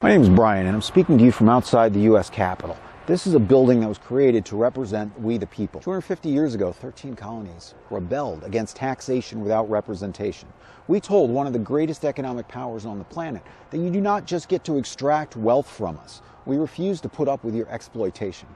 My name is Brian, and I'm speaking to you from outside the U.S. Capitol. This is a building that was created to represent we the people. 250 years ago, 13 colonies rebelled against taxation without representation. We told one of the greatest economic powers on the planet that you do not just get to extract wealth from us. We refuse to put up with your exploitation.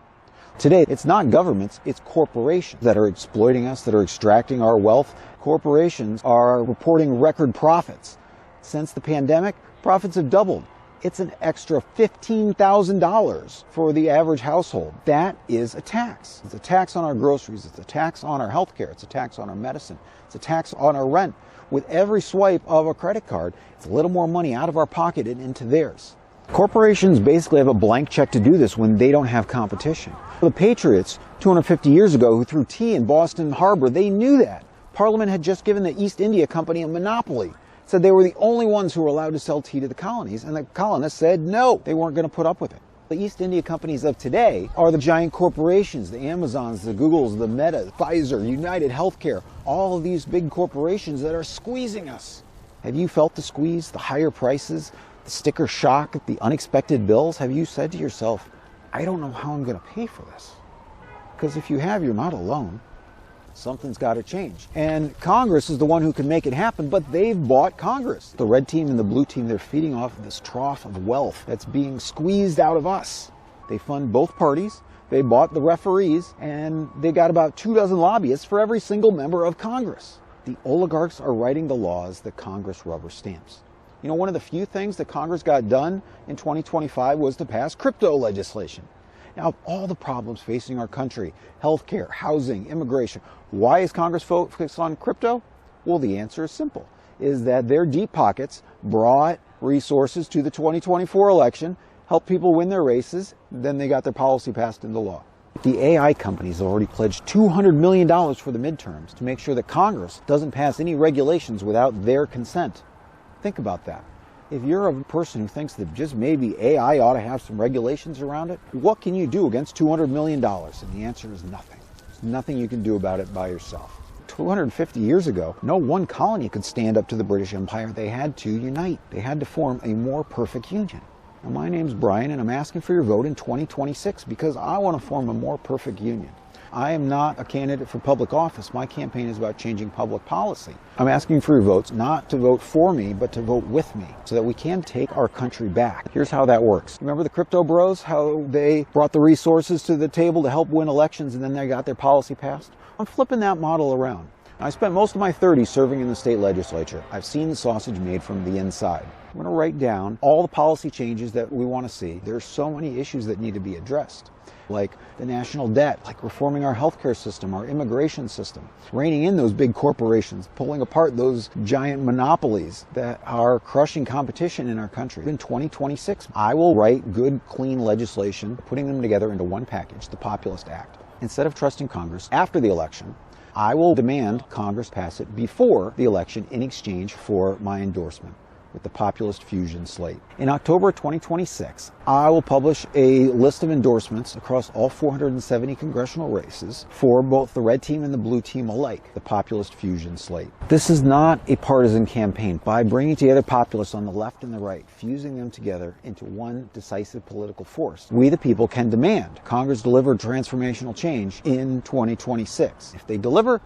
Today, it's not governments, it's corporations that are exploiting us, that are extracting our wealth. Corporations are reporting record profits. Since the pandemic, profits have doubled. It's an extra $15,000 for the average household. That is a tax. It's a tax on our groceries. It's a tax on our health care. It's a tax on our medicine. It's a tax on our rent. With every swipe of a credit card, it's a little more money out of our pocket and into theirs. Corporations basically have a blank check to do this when they don't have competition. The Patriots, 250 years ago, who threw tea in Boston Harbor, they knew that. Parliament had just given the East India Company a monopoly. Said they were the only ones who were allowed to sell tea to the colonies, and the colonists said no, they weren't going to put up with it. The East India companies of today are the giant corporations, the Amazons, the Googles, the Meta, Pfizer, United Healthcare, all of these big corporations that are squeezing us. Have you felt the squeeze, the higher prices, the sticker shock, the unexpected bills? Have you said to yourself, I don't know how I'm going to pay for this? Because if you have, you're not alone. Something's got to change. And Congress is the one who can make it happen, but they've bought Congress. The red team and the blue team, they're feeding off this trough of wealth that's being squeezed out of us. They fund both parties, they bought the referees, and they got about 24 lobbyists for every single member of Congress. The oligarchs are writing the laws that Congress rubber stamps. You know, one of the few things that Congress got done in 2025 was to pass crypto legislation. Now, of all the problems facing our country, healthcare, housing, immigration, why is Congress focused on crypto? Well, the answer is simple, is that their deep pockets brought resources to the 2024 election, helped people win their races, then they got their policy passed into law. The AI companies have already pledged $200 million for the midterms to make sure that Congress doesn't pass any regulations without their consent. Think about that. If you're a person who thinks that just maybe AI ought to have some regulations around it, what can you do against $200 million? And the answer is nothing. There's nothing you can do about it by yourself. 250 years ago, no one colony could stand up to the British Empire. They had to unite. They had to form a more perfect union. Now, my name's Brian, and I'm asking for your vote in 2026 because I want to form a more perfect union. I am not a candidate for public office. My campaign is about changing public policy. I'm asking for your votes, not to vote for me, but to vote with me, so that we can take our country back. Here's how that works. Remember the crypto bros, how they brought the resources to the table to help win elections and then they got their policy passed? I'm flipping that model around. I spent most of my 30s serving in the state legislature. I've seen the sausage made from the inside. I'm going to write down all the policy changes that we want to see. There's so many issues that need to be addressed, like the national debt, like reforming our healthcare system, our immigration system, reining in those big corporations, pulling apart those giant monopolies that are crushing competition in our country. In 2026, I will write good, clean legislation, putting them together into one package, the Populist Act. Instead of trusting Congress after the election, I will demand Congress pass it before the election in exchange for my endorsement with the Populist Fusion slate. In October 2026, I will publish a list of endorsements across all 470 congressional races for both the red team and the blue team alike, the Populist Fusion slate. This is not a partisan campaign. By bringing together populists on the left and the right, fusing them together into one decisive political force, we the people can demand Congress deliver transformational change in 2026. If they deliver,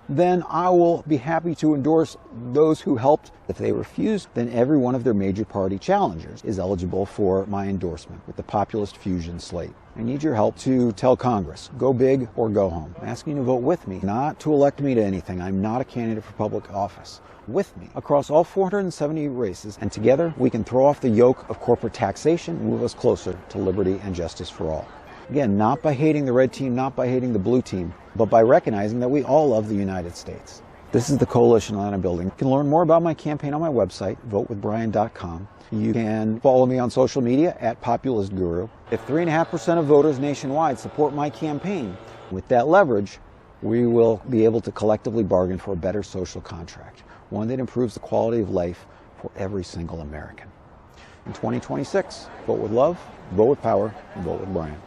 then I will be happy to endorse those who helped. If they refuse, then every one of their major party challengers is eligible for my endorsement with the Populist Fusion slate. I need your help to tell Congress, go big or go home. I'm asking you to vote with me, not to elect me to anything. I'm not a candidate for public office. With me across all 470 races, and together we can throw off the yoke of corporate taxation and move us closer to liberty and justice for all. Again, not by hating the red team, not by hating the blue team, but by recognizing that we all love the United States. This is the Coalition Atlanta building. You can learn more about my campaign on my website, votewithbrian.com. You can follow me on social media at Populist Guru. If 3.5% of voters nationwide support my campaign, with that leverage, we will be able to collectively bargain for a better social contract, one that improves the quality of life for every single American. In 2026, vote with love, vote with power, and vote with Brian.